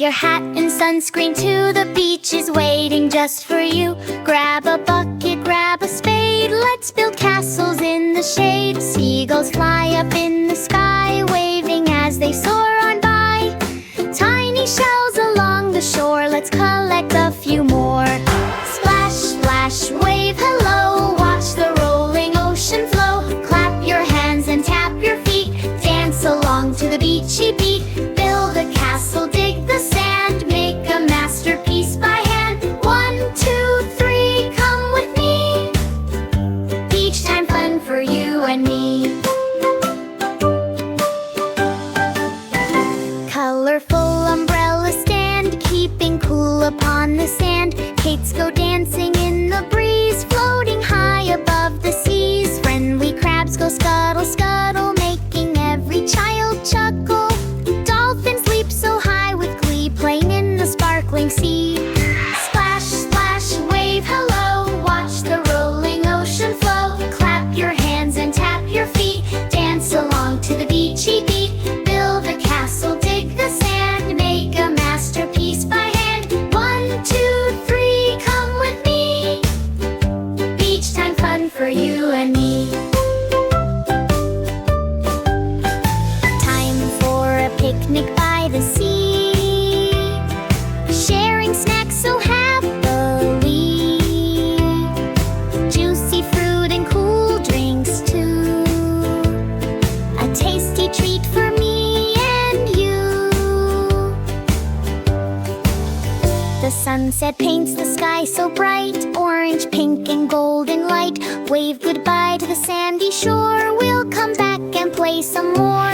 your hat and sunscreen too. The beach is waiting just for you. Grab a bucket, grab a spade. Let's build castles in the shade. Seagulls fly up in the sky, waving as they soar on by. Tiny shells along the shore, let's collect a few more. Splash, splash, wave hello. Watch the rolling ocean flow. Clap your hands and tap your feet. Dance along to the beachy beat. Build a castle, dig the sand. Make a masterpiece by hand. 1, 2, 3, come with me. Beach time fun for you and me. Colorful umbrella stand, keeping cool upon the sand. Kates go dancing in the breeze, floating high above the seas. Friendly crabs go scuttle, scuttle, making every child chuckle. Dolphins leap so high with glee, playing in the sparkling sea. Splash, splash, wave hello. Watch the rolling ocean flow. Clap your hands and tap your feet. Dance along to the beachy beat. Build a castle, dig the sand. Make a masterpiece by hand. 1, 2, 3, come with me. Beach time fun for you and me. Time for a picnic by the sea, sharing snacks so happily. Juicy fruit and cool drinks too. A tasty treat for me and you. The sunset paints the sky so bright, orange, pink, and golden light. Wave goodbye to the sandy shore. We'll come back and play some more.